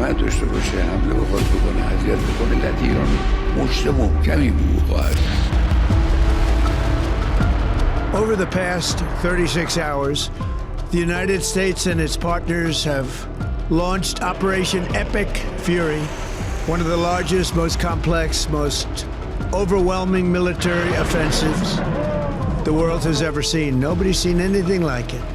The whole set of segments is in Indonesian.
داشته باشه حمله بخواد بکنه اذیت بکنه ملت ایران مشت محکمی بود خواهد. Over the past 36 hours, the United States and its partners have launched Operation Epic Fury, one of the largest, most complex, most overwhelming military offensives the world has ever seen. Nobody's seen anything like it.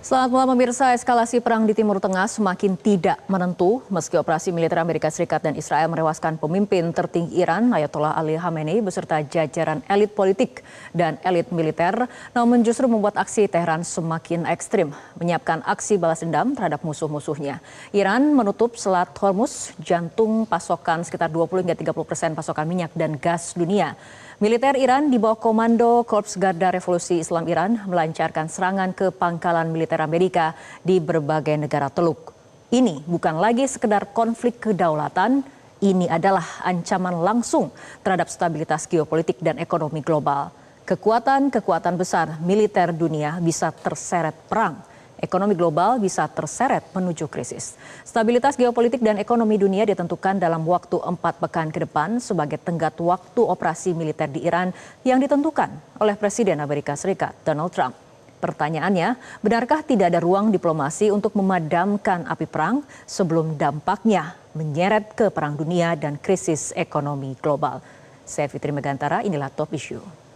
Selamat malam pemirsa, eskalasi perang di Timur Tengah semakin tidak menentu meski operasi militer Amerika Serikat dan Israel merewaskan pemimpin tertinggi Iran Ayatollah Ali Khamenei beserta jajaran elit politik dan elit militer, namun justru membuat aksi Teheran semakin ekstrim, menyiapkan aksi balas dendam terhadap musuh-musuhnya. Iran menutup Selat Hormuz, jantung pasokan sekitar 20 hingga 30% pasokan minyak dan gas dunia. Militer Iran di bawah komando Korps Garda Revolusi Islam Iran melancarkan serangan ke pangkalan militer Amerika di berbagai negara Teluk. Ini bukan lagi sekedar konflik kedaulatan, ini adalah ancaman langsung terhadap stabilitas geopolitik dan ekonomi global. Kekuatan-kekuatan besar militer dunia bisa terseret perang. Ekonomi global bisa terseret menuju krisis. Stabilitas geopolitik dan ekonomi dunia ditentukan dalam waktu 4 pekan ke depan sebagai tenggat waktu operasi militer di Iran yang ditentukan oleh Presiden Amerika Serikat Donald Trump. Pertanyaannya, benarkah tidak ada ruang diplomasi untuk memadamkan api perang sebelum dampaknya menyeret ke perang dunia dan krisis ekonomi global? Saya Fitri Megantara, inilah Top Issue.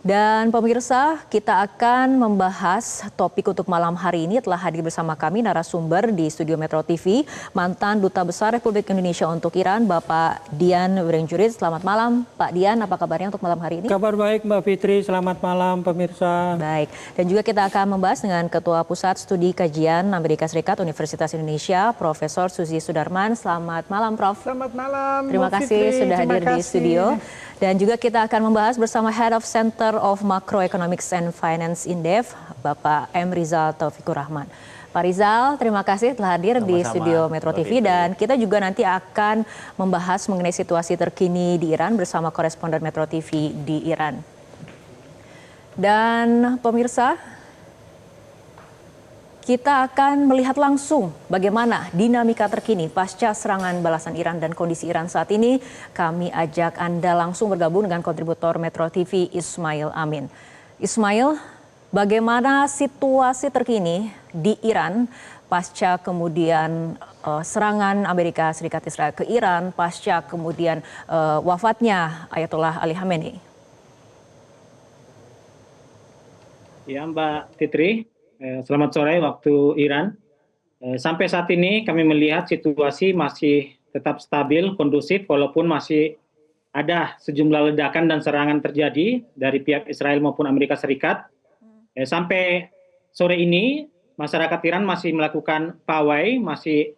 Dan pemirsa, kita akan membahas topik untuk malam hari ini. Telah hadir bersama kami narasumber di studio Metro TV, mantan Duta Besar Republik Indonesia untuk Iran, Bapak Dian Wiringjuric. Selamat malam, Pak Dian. Apa kabarnya untuk malam hari ini? Kabar baik, Mbak Fitri. Selamat malam, pemirsa. Baik. Dan juga kita akan membahas dengan Ketua Pusat Studi Kajian Amerika Serikat Universitas Indonesia, Profesor Suzy Sudarman. Selamat malam, Prof. Selamat malam, Terima Mbak kasih Fitri. sudah hadir Terima di kasih. studio. Dan juga kita akan membahas bersama Head of Center of Macroeconomics and Finance Indef, Bapak M. Rizal Taufikur Rahman. Pak Rizal, terima kasih telah hadir di studio Metro TV. Dan kita juga nanti akan membahas mengenai situasi terkini di Iran bersama koresponden Metro TV di Iran. Dan pemirsa, kita akan melihat langsung bagaimana dinamika terkini pasca serangan balasan Iran dan kondisi Iran saat ini. Kami ajak Anda langsung bergabung dengan kontributor Metro TV Ismail Amin. Ismail, bagaimana situasi terkini di Iran pasca kemudian serangan Amerika Serikat Israel ke Iran, pasca kemudian wafatnya Ayatollah Ali Khamenei? Ya, Mbak Fitri. Selamat sore waktu Iran. Sampai saat ini kami melihat situasi masih tetap stabil, kondusif, walaupun masih ada sejumlah ledakan dan serangan terjadi dari pihak Israel maupun Amerika Serikat. Sampai sore ini masyarakat Iran masih melakukan pawai, masih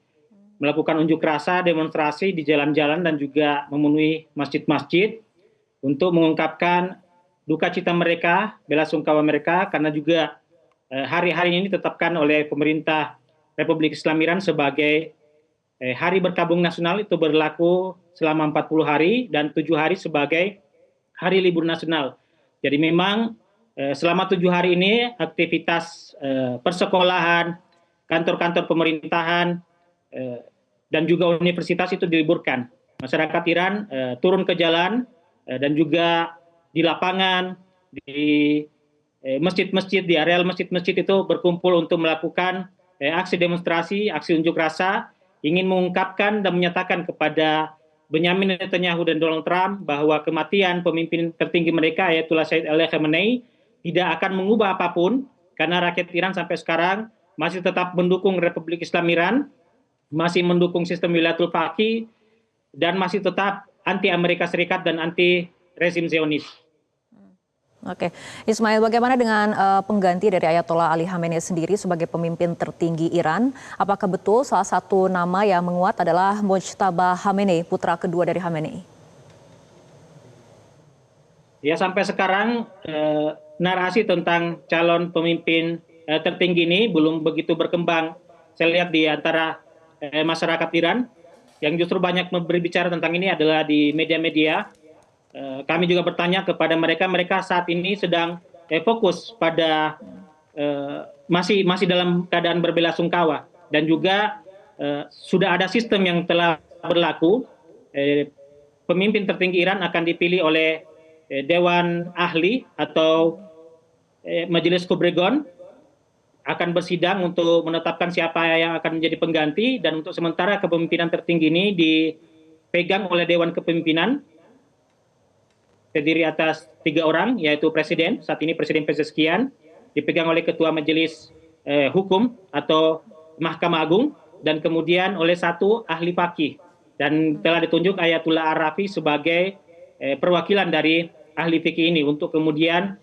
melakukan unjuk rasa, demonstrasi di jalan-jalan dan juga memenuhi masjid-masjid untuk mengungkapkan duka cita mereka, bela sungkawa mereka, karena juga hari-hari ini ditetapkan oleh pemerintah Republik Islam Iran sebagai hari berkabung nasional, itu berlaku selama 40 hari dan 7 hari sebagai hari libur nasional. Jadi memang selama 7 hari ini aktivitas persekolahan, kantor-kantor pemerintahan, dan juga universitas itu diliburkan. Masyarakat Iran turun ke jalan dan juga di lapangan, di masjid-masjid, di areal masjid-masjid itu berkumpul untuk melakukan aksi demonstrasi, aksi unjuk rasa, ingin mengungkapkan dan menyatakan kepada Benyamin Netanyahu dan Donald Trump bahwa kematian pemimpin tertinggi mereka, Ayatollah Sayyid Ali Khamenei, tidak akan mengubah apapun, karena rakyat Iran sampai sekarang masih tetap mendukung Republik Islam Iran, masih mendukung sistem wilayatul faqih, dan masih tetap anti Amerika Serikat dan anti rezim Zionis. Oke, Ismail, bagaimana dengan pengganti dari Ayatollah Ali Khamenei sendiri sebagai pemimpin tertinggi Iran? Apakah betul salah satu nama yang menguat adalah Mojtaba Khamenei, putra kedua dari Khamenei? Ya sampai sekarang narasi tentang calon pemimpin tertinggi ini belum begitu berkembang. Saya lihat di antara masyarakat Iran yang justru banyak berbicara tentang ini adalah di media-media. Kami juga bertanya kepada mereka, mereka saat ini sedang fokus pada masih dalam keadaan berbelasungkawa dan juga sudah ada sistem yang telah berlaku. Pemimpin tertinggi Iran akan dipilih oleh Dewan Ahli atau Majelis Kubregon, akan bersidang untuk menetapkan siapa yang akan menjadi pengganti, dan untuk sementara kepemimpinan tertinggi ini dipegang oleh Dewan Kepemimpinan, terdiri atas 3 orang, yaitu Presiden, saat ini Presiden Pezeshkian, dipegang oleh Ketua Majelis Hukum atau Mahkamah Agung, dan kemudian oleh 1 ahli fakih, dan telah ditunjuk Ayatullah Ar-Rafi sebagai perwakilan dari ahli fikih ini untuk kemudian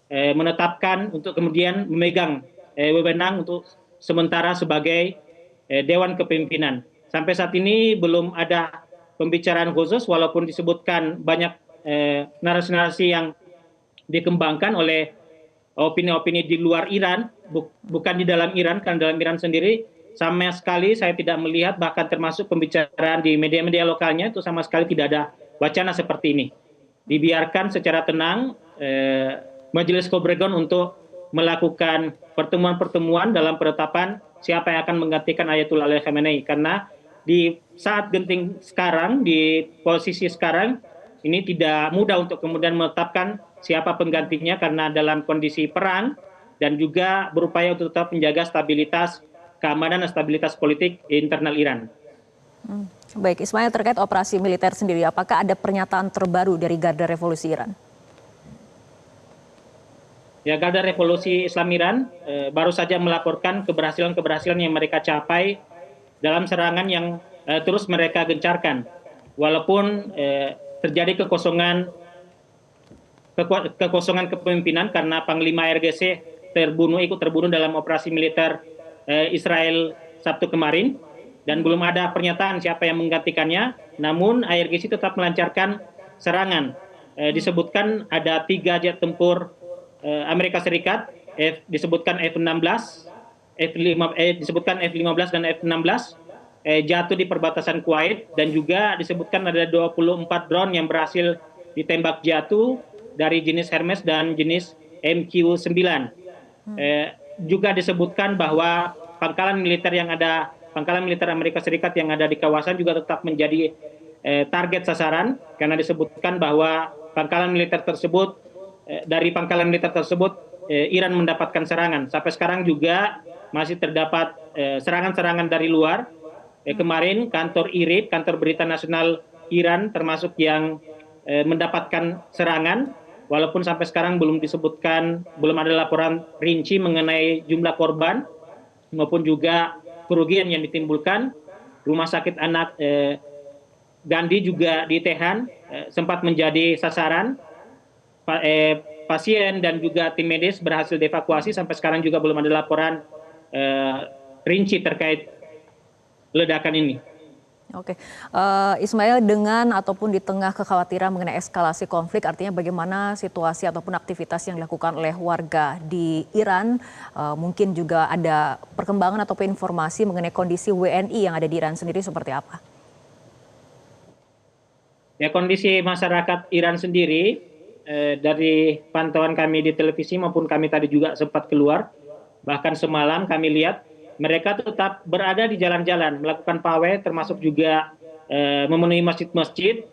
menetapkan, untuk kemudian memegang wewenang untuk sementara sebagai Dewan Kepemimpinan. Sampai saat ini belum ada pembicaraan khusus, walaupun disebutkan banyak narasi-narasi yang dikembangkan oleh opini-opini di luar Iran, bukan di dalam Iran, karena dalam Iran sendiri sama sekali saya tidak melihat, bahkan termasuk pembicaraan di media-media lokalnya itu sama sekali tidak ada wacana seperti ini. Dibiarkan secara tenang Majelis Kubregon untuk melakukan pertemuan-pertemuan dalam penetapan siapa yang akan menggantikan Ayatullah Ali Khamenei, karena di saat genting sekarang, di posisi sekarang ini tidak mudah untuk kemudian menetapkan siapa penggantinya, karena dalam kondisi perang dan juga berupaya untuk tetap menjaga stabilitas keamanan dan stabilitas politik internal Iran. Baik, Ismail, terkait operasi militer sendiri, apakah ada pernyataan terbaru dari Garda Revolusi Iran? Ya, Garda Revolusi Islam Iran baru saja melaporkan keberhasilan-keberhasilan yang mereka capai dalam serangan yang terus mereka gencarkan. Walaupun terjadi kekosongan kepemimpinan karena Panglima RGC ikut terbunuh dalam operasi militer Israel Sabtu kemarin, dan belum ada pernyataan siapa yang menggantikannya. Namun IRGC tetap melancarkan serangan. Disebutkan ada 3 jet tempur Amerika Serikat, disebutkan F-16, disebutkan F-15 dan F-16 jatuh di perbatasan Kuwait, dan juga disebutkan ada 24 drone yang berhasil ditembak jatuh dari jenis Hermes dan jenis MQ-9. Juga disebutkan bahwa pangkalan militer Amerika Serikat yang ada di kawasan juga tetap menjadi target sasaran, karena disebutkan bahwa dari pangkalan militer tersebut Iran mendapatkan serangan. Sampai sekarang juga masih terdapat serangan-serangan dari luar. Kemarin kantor IRIB, kantor Berita Nasional Iran, termasuk yang mendapatkan serangan, walaupun sampai sekarang belum ada laporan rinci mengenai jumlah korban maupun juga kerugian yang ditimbulkan. Rumah sakit anak Gandhi juga di Teheran sempat menjadi sasaran. Pasien dan juga tim medis berhasil dievakuasi. Sampai sekarang juga belum ada laporan rinci terkait ledakan ini. Oke, Ismail, dengan ataupun di tengah kekhawatiran mengenai eskalasi konflik, artinya bagaimana situasi ataupun aktivitas yang dilakukan oleh warga di Iran, mungkin juga ada perkembangan ataupun informasi mengenai kondisi WNI yang ada di Iran sendiri seperti apa? Ya, kondisi masyarakat Iran sendiri dari pantauan kami di televisi maupun kami tadi juga sempat keluar, bahkan semalam kami lihat mereka tetap berada di jalan-jalan, melakukan pawai, termasuk juga memenuhi masjid-masjid,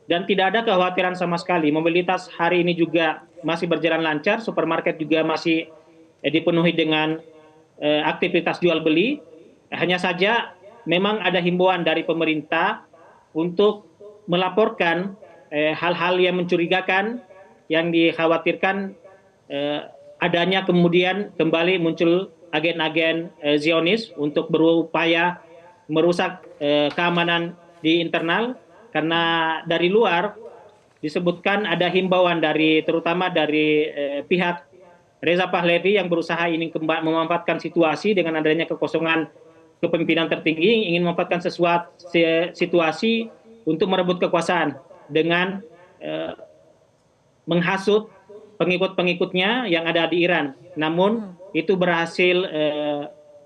dan tidak ada kekhawatiran sama sekali. Mobilitas hari ini juga masih berjalan lancar, supermarket juga masih dipenuhi dengan aktivitas jual beli. Hanya saja memang ada himbauan dari pemerintah untuk melaporkan hal-hal yang mencurigakan, yang dikhawatirkan adanya kemudian kembali muncul agen-agen Zionis untuk berupaya merusak keamanan di internal, karena dari luar disebutkan ada himbauan terutama dari pihak Reza Pahlavi yang berusaha ingin memanfaatkan situasi dengan adanya kekosongan kepemimpinan tertinggi, ingin memanfaatkan situasi untuk merebut kekuasaan dengan menghasut pengikut-pengikutnya yang ada di Iran. Namun itu berhasil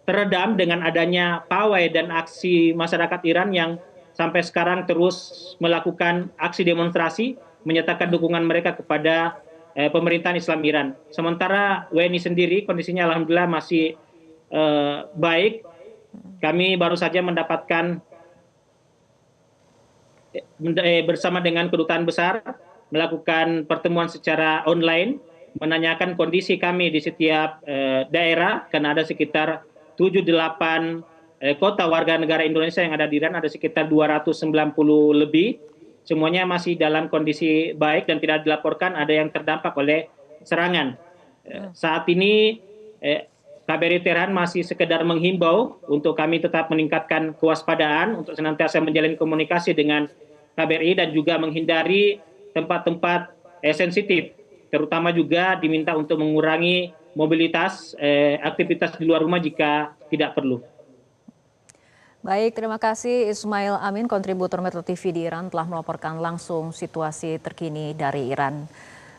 teredam dengan adanya pawai dan aksi masyarakat Iran yang sampai sekarang terus melakukan aksi demonstrasi menyatakan dukungan mereka kepada pemerintahan Islam Iran. Sementara WNI sendiri kondisinya alhamdulillah masih baik. Kami baru saja mendapatkan bersama dengan kedutaan besar melakukan pertemuan secara online menanyakan kondisi kami di setiap daerah, karena ada sekitar 7-8 kota warga negara Indonesia yang ada di Iran, ada sekitar 290 lebih. Semuanya masih dalam kondisi baik dan tidak dilaporkan ada yang terdampak oleh serangan. Saat ini KBRI Tehran masih sekedar menghimbau untuk kami tetap meningkatkan kewaspadaan untuk senantiasa menjalin komunikasi dengan KBRI dan juga menghindari tempat-tempat sensitif, terutama juga diminta untuk mengurangi mobilitas aktivitas di luar rumah jika tidak perlu. Baik, terima kasih Ismail Amin, kontributor Metro TV di Iran telah melaporkan langsung situasi terkini dari Iran.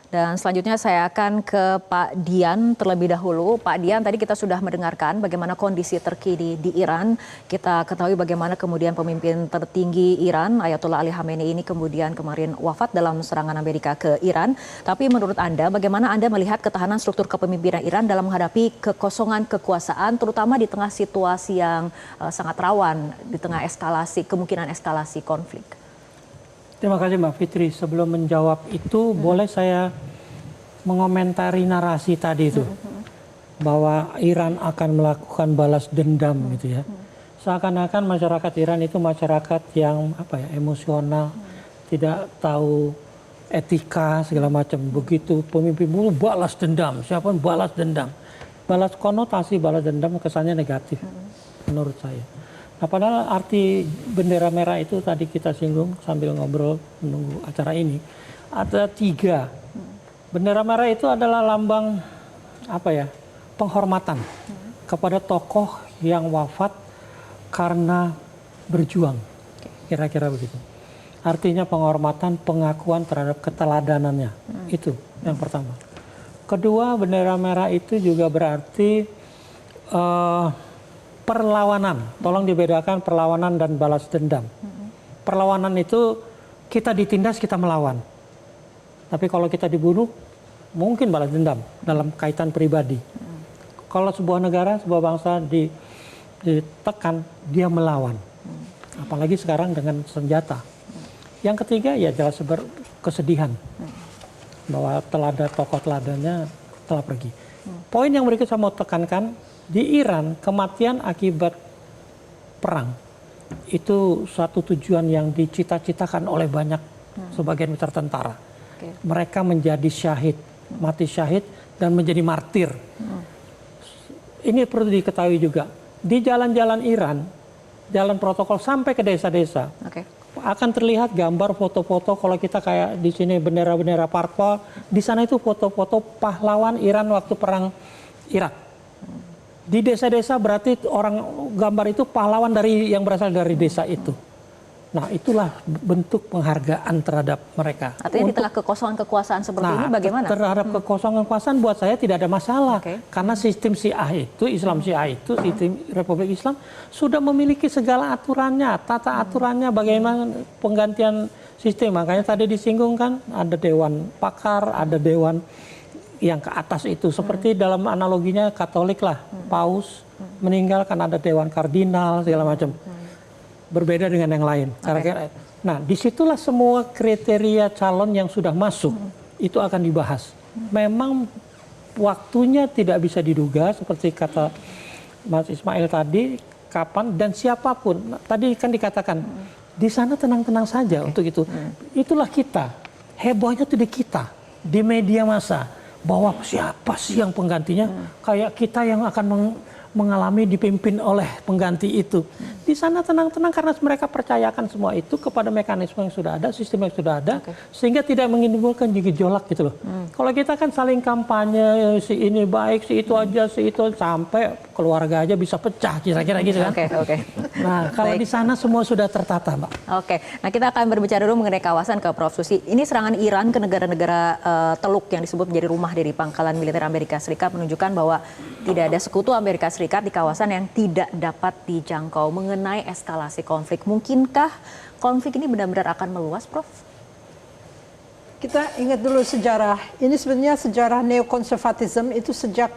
Dan selanjutnya saya akan ke Pak Dian terlebih dahulu. Pak Dian, tadi kita sudah mendengarkan bagaimana kondisi terkini di Iran. Kita ketahui bagaimana kemudian pemimpin tertinggi Iran, Ayatollah Ali Khamenei ini kemudian kemarin wafat dalam serangan Amerika ke Iran. Tapi menurut Anda, bagaimana Anda melihat ketahanan struktur kepemimpinan Iran dalam menghadapi kekosongan kekuasaan, terutama di tengah situasi yang sangat rawan, di tengah kemungkinan eskalasi konflik? Terima kasih Mbak Fitri. Sebelum menjawab itu, boleh saya mengomentari narasi tadi itu. Bahwa Iran akan melakukan balas dendam gitu ya. Seakan-akan masyarakat Iran itu masyarakat yang emosional, tidak tahu etika segala macam. Begitu pemimpin bunuh balas dendam, siapa balas dendam. Konotasi balas dendam kesannya negatif menurut saya. Nah, padahal arti bendera merah itu tadi kita singgung sambil ngobrol menunggu acara ini. Ada 3. Bendera merah itu adalah lambang penghormatan kepada tokoh yang wafat karena berjuang. Kira-kira begitu. Artinya penghormatan, pengakuan terhadap keteladanannya. Itu yang pertama. Kedua, bendera merah itu juga berarti perlawanan. Tolong dibedakan perlawanan dan balas dendam. Perlawanan itu kita ditindas, kita melawan. Tapi kalau kita dibunuh, mungkin balas dendam dalam kaitan pribadi. Kalau sebuah negara, sebuah bangsa ditekan, dia melawan. Apalagi sekarang dengan senjata. Yang ketiga ya jelas kesedihan. Bahwa tokoh teladannya telah pergi. Poin yang berikut saya mau tekankan, di Iran, kematian akibat perang itu suatu tujuan yang dicita-citakan oleh banyak sebagian besar tentara. Mereka menjadi syahid, mati syahid dan menjadi martir. Ini perlu diketahui juga. Di jalan-jalan Iran, jalan protokol sampai ke desa-desa, akan terlihat gambar foto-foto. Kalau kita kayak di sini bendera-bendera parpol, di sana itu foto-foto pahlawan Iran waktu perang Irak. Di desa-desa berarti gambar itu pahlawan yang berasal dari desa itu. Nah, itulah bentuk penghargaan terhadap mereka. Artinya di tengah kekosongan kekuasaan seperti ini bagaimana? Terhadap kekosongan kekuasaan buat saya tidak ada masalah. Karena sistem Syiah itu, Islam Syiah itu, sistem Republik Islam sudah memiliki segala aturannya, tata aturannya bagaimana penggantian sistem. Makanya tadi disinggung kan ada dewan pakar, ada dewan yang ke atas itu. Seperti dalam analoginya Katolik lah, Paus meninggal kan ada dewan kardinal segala macam. Berbeda dengan yang lain. Nah, disitulah semua kriteria calon yang sudah masuk itu akan dibahas. Memang waktunya tidak bisa diduga seperti kata Mas Ismail tadi, kapan dan siapapun. Tadi kan dikatakan di sana tenang-tenang saja untuk itu. Itulah kita. Hebohnya itu di kita, di media massa. Bahwa siapa sih yang penggantinya, kayak kita yang akan mengalami dipimpin oleh pengganti itu. Di sana tenang-tenang karena mereka percayakan semua itu kepada mekanisme yang sudah ada, sistem yang sudah ada, sehingga tidak menimbulkan gejolak gitu loh. Kalau kita kan saling kampanye, si ini baik, si itu aja, si itu, sampai keluarga aja bisa pecah, kira-kira gitu kan. Nah, kalau di sana semua sudah tertata, Mbak. Nah kita akan berbicara dulu mengenai kawasan ke Prof. Susi. Ini serangan Iran ke negara-negara Teluk yang disebut menjadi rumah dari pangkalan militer Amerika Serikat menunjukkan bahwa tidak ada sekutu Amerika Serikat di kawasan yang tidak dapat dijangkau. Mengenai eskalasi konflik, mungkinkah konflik ini benar-benar akan meluas, Prof? Kita ingat dulu sejarah. Ini sebenarnya sejarah neokonservatism itu sejak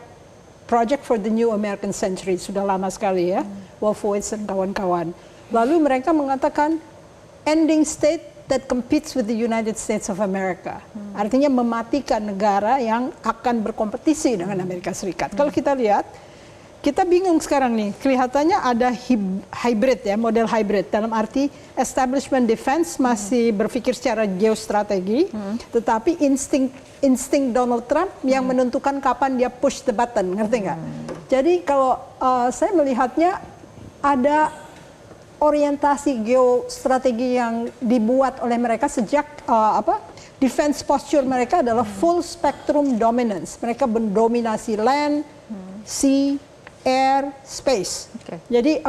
Project for the New American Century, sudah lama sekali ya, Wolfowitz dan kawan-kawan. Lalu mereka mengatakan ending state that competes with the United States of America. Artinya mematikan negara yang akan berkompetisi dengan Amerika Serikat. Kalau kita lihat, kita bingung sekarang nih, kelihatannya ada hybrid ya, model hybrid. Dalam arti establishment defense masih berpikir secara geostrategi, tetapi insting Donald Trump yang menentukan kapan dia push the button, ngerti nggak? Jadi kalau saya melihatnya ada orientasi geostrategi yang dibuat oleh mereka sejak defense posture mereka adalah full spectrum dominance. Mereka mendominasi land, sea, air, space. Jadi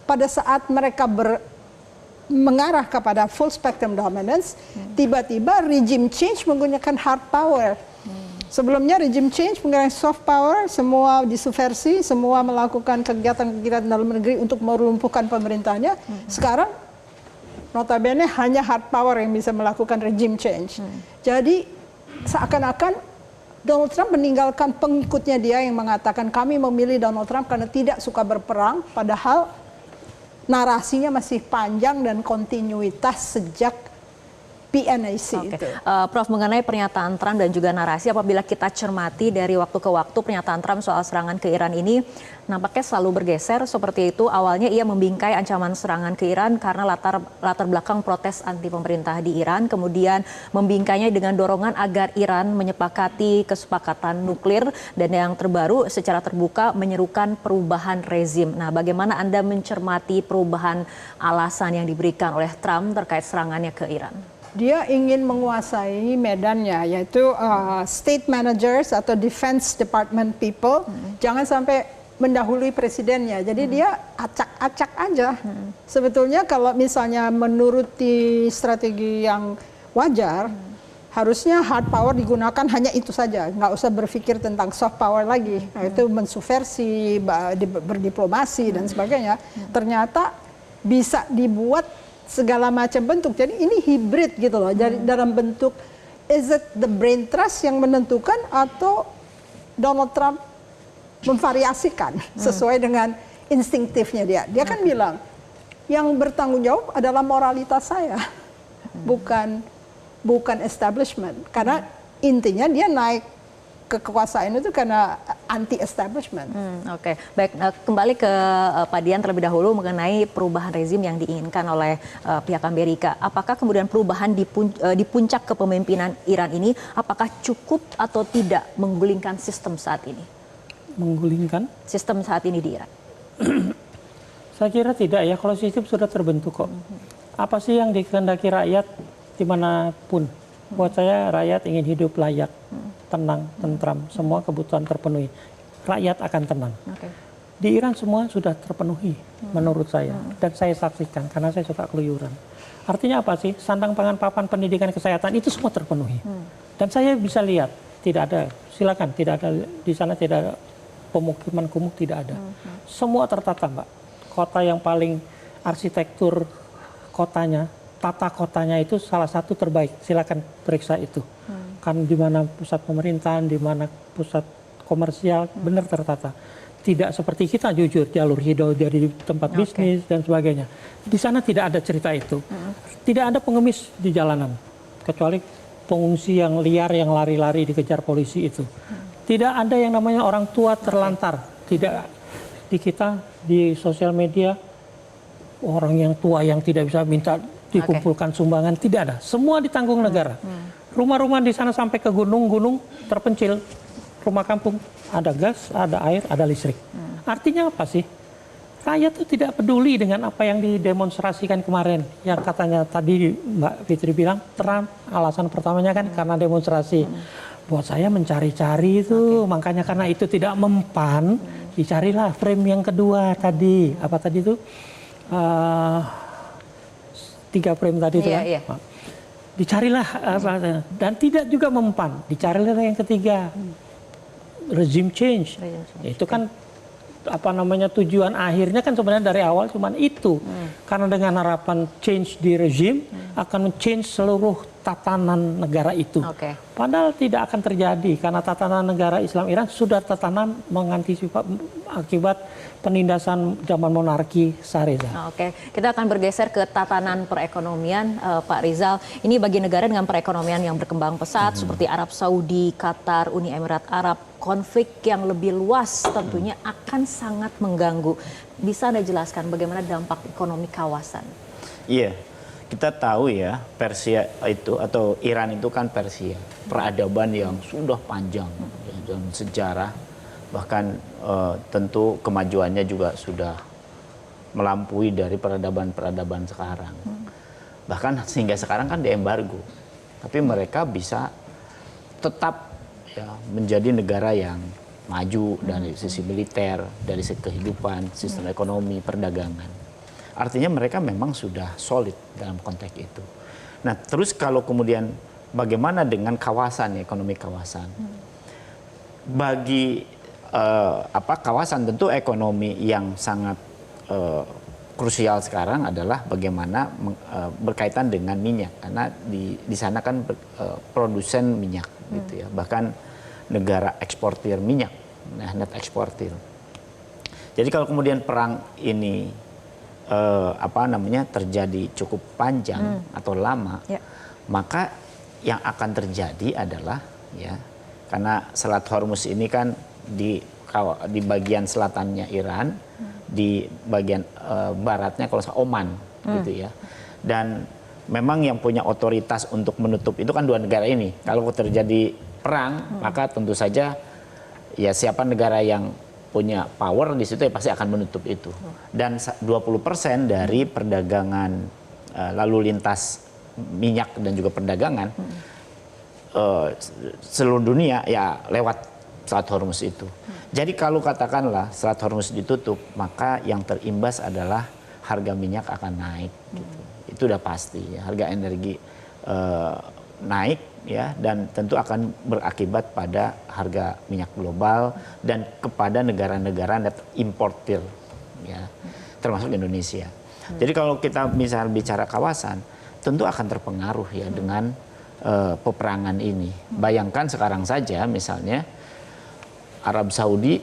pada saat mereka mengarah kepada full spectrum dominance, tiba-tiba regime change menggunakan hard power. Sebelumnya regime change menggunakan soft power, semua disubversi, semua melakukan kegiatan-kegiatan dalam negeri untuk melumpuhkan pemerintahnya. Sekarang notabene hanya hard power yang bisa melakukan regime change. Jadi seakan-akan Donald Trump meninggalkan pengikutnya dia yang mengatakan kami memilih Donald Trump karena tidak suka berperang, padahal narasinya masih panjang dan kontinuitas sejak PNAC itu. Prof, mengenai pernyataan Trump dan juga narasi, apabila kita cermati dari waktu ke waktu pernyataan Trump soal serangan ke Iran ini nampaknya selalu bergeser seperti itu. Awalnya ia membingkai ancaman serangan ke Iran karena latar belakang protes anti pemerintah di Iran, kemudian membingkainya dengan dorongan agar Iran menyepakati kesepakatan nuklir, dan yang terbaru secara terbuka menyerukan perubahan rezim. Nah, bagaimana Anda mencermati perubahan alasan yang diberikan oleh Trump terkait serangannya ke Iran? Dia ingin menguasai medannya, yaitu state managers atau defense department people, jangan sampai mendahului presidennya. Jadi dia acak-acak aja. Sebetulnya kalau misalnya menuruti strategi yang wajar, harusnya hard power digunakan hanya itu saja, nggak usah berpikir tentang soft power lagi, yaitu mensubversi, berdiplomasi dan sebagainya. Ternyata bisa dibuat segala macam bentuk. Jadi ini hibrid gitu loh. Jadi dalam bentuk, is it the brain trust yang menentukan atau Donald Trump memvariasikan sesuai dengan instingtifnya dia. Dia kan bilang yang bertanggung jawab adalah moralitas saya, bukan establishment. Karena intinya dia naik ke kekuasaan itu karena anti-establishment. Baik, kembali ke Pak Dian terlebih dahulu mengenai perubahan rezim yang diinginkan oleh pihak Amerika. Apakah kemudian perubahan di puncak kepemimpinan Iran ini, apakah cukup atau tidak menggulingkan sistem saat ini? Menggulingkan? Sistem saat ini di Iran. Saya kira tidak ya, kalau sistem sudah terbentuk kok. Apa sih yang dikehendaki rakyat dimanapun? Buat saya rakyat ingin hidup layak, tenang, tentram, semua kebutuhan terpenuhi. Rakyat akan tenang. Di Iran semua sudah terpenuhi menurut saya. Dan saya saksikan karena saya suka keluyuran. Artinya apa sih? Sandang pangan papan pendidikan kesehatan itu semua terpenuhi. Dan saya bisa lihat, tidak ada, silakan, tidak ada di sana, tidak ada pemukiman kumuh, tidak ada. Semua tertata, Mbak. Kota yang paling arsitektur kotanya, tata kotanya itu salah satu terbaik. Silakan periksa itu. Kan di mana pusat pemerintahan, di mana pusat komersial, benar tertata. Tidak seperti kita jujur, jalur hidau dari tempat bisnis dan sebagainya. Di sana tidak ada cerita itu. Tidak ada pengemis di jalanan, kecuali pengungsi yang liar yang lari-lari dikejar polisi itu. Tidak ada yang namanya orang tua terlantar. Tidak di kita di sosial media orang yang tua yang tidak bisa minta dikumpulkan sumbangan, tidak ada. Semua ditanggung negara. Rumah-rumah di sana sampai ke gunung-gunung terpencil. Rumah kampung ada gas, ada air, ada listrik. Artinya apa sih? rakyat itu tidak peduli dengan apa yang didemonstrasikan kemarin. Yang katanya tadi Mbak Fitri bilang, Trump alasan pertamanya kan karena demonstrasi. Buat saya mencari-cari itu, makanya karena itu tidak mempan, dicarilah frame yang kedua tadi. Apa tadi itu? 3 frame tadi itu kan. Dicarilah dan tidak juga mempan. Dicarilah yang ketiga, regime change. Itu kan apa namanya tujuan akhirnya kan sebenarnya dari awal cuman itu. Karena dengan harapan change di regime akan change seluruh tatanan negara itu. Padahal tidak akan terjadi karena tatanan negara Islam Iran sudah tertanam mengantisipasi akibat penindasan zaman monarki Shah Reza. Oke, kita akan bergeser ke tatanan perekonomian, Pak Rizal. Ini bagi negara dengan perekonomian yang berkembang pesat seperti Arab Saudi, Qatar, Uni Emirat Arab, konflik yang lebih luas tentunya akan sangat mengganggu. Bisa Anda jelaskan bagaimana dampak ekonomi kawasan? Iya, kita tahu ya Persia itu atau Iran itu kan Persia, peradaban yang sudah panjang dan sejarah. Bahkan tentu kemajuannya juga sudah melampaui dari peradaban-peradaban sekarang. Bahkan hingga sekarang kan diembargo. Tapi mereka bisa tetap ya, menjadi negara yang maju dari sisi militer, dari sisi kehidupan, sistem ekonomi, perdagangan. Artinya mereka memang sudah solid dalam konteks itu. Nah terus kalau kemudian bagaimana dengan kawasan, ekonomi kawasan? Bagi kawasan tentu ekonomi yang sangat krusial sekarang adalah bagaimana berkaitan dengan minyak karena di sana kan produsen minyak gitu ya, bahkan negara eksportir minyak, net eksportir. Jadi kalau kemudian perang ini terjadi cukup panjang atau lama, maka yang akan terjadi adalah ya karena Selat Hormuz ini kan di bagian selatannya Iran, di bagian baratnya kalau Oman gitu ya. Dan memang yang punya otoritas untuk menutup itu kan 2 negara ini. Kalau terjadi perang, maka tentu saja ya siapa negara yang punya power di situ ya pasti akan menutup itu. Dan 20% dari perdagangan lalu lintas minyak dan juga perdagangan seluruh dunia ya lewat Selat Hormuz itu. Jadi kalau katakanlah Selat Hormuz ditutup, maka yang terimbas adalah harga minyak akan naik. Gitu. Itu udah pasti. Ya. Harga energi naik ya, dan tentu akan berakibat pada harga minyak global dan kepada negara-negara net importir, ya, termasuk Indonesia. Jadi kalau kita misal bicara kawasan, tentu akan terpengaruh ya dengan peperangan ini. Bayangkan sekarang saja misalnya Arab Saudi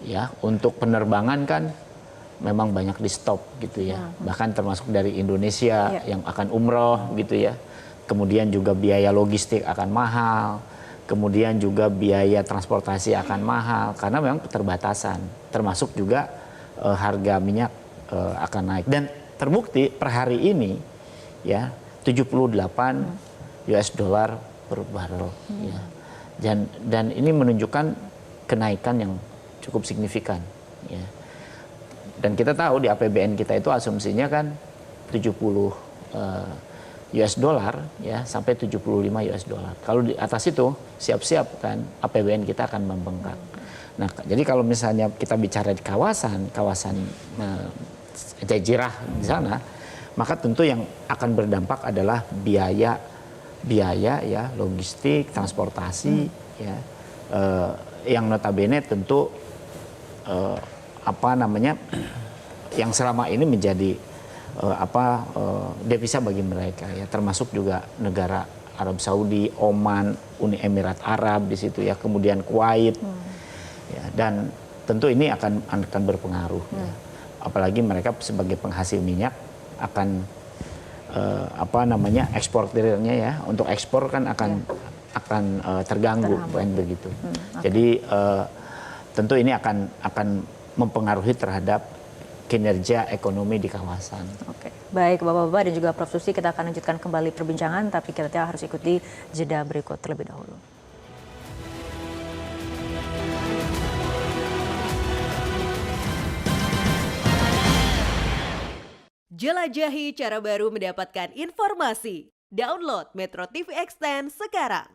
ya untuk penerbangan kan memang banyak di stop gitu ya. Bahkan termasuk dari Indonesia yang akan umroh gitu ya. Kemudian juga biaya logistik akan mahal. Kemudian juga biaya transportasi akan mahal karena memang keterbatasan. Termasuk juga harga minyak akan naik. Dan terbukti per hari ini ya 78 US dollar per barrel ya. Dan ini menunjukkan kenaikan yang cukup signifikan ya. Dan kita tahu di APBN kita itu asumsinya kan 70 US dollar ya sampai 75 US dollar. Kalau di atas itu siap-siap kan APBN kita akan membengkak. Nah, jadi kalau misalnya kita bicara di kawasan Jazirah di sana, maka tentu yang akan berdampak adalah biaya ya, logistik, transportasi ya. Yang notabene tentu yang selama ini menjadi devisa bagi mereka ya, termasuk juga negara Arab Saudi, Oman, Uni Emirat Arab di situ ya, kemudian Kuwait ya, dan tentu ini akan berpengaruh ya. Apalagi mereka sebagai penghasil minyak akan eksportirnya ya, untuk ekspor kan akan terganggu bukan begitu. Jadi tentu ini akan mempengaruhi terhadap kinerja ekonomi di kawasan. Oke, baik Bapak-Bapak dan juga Prof. Susi, kita akan lanjutkan kembali perbincangan, tapi kita harus ikuti jeda berikut terlebih dahulu. Jelajahi cara baru mendapatkan informasi. Download Metro TV Extend sekarang.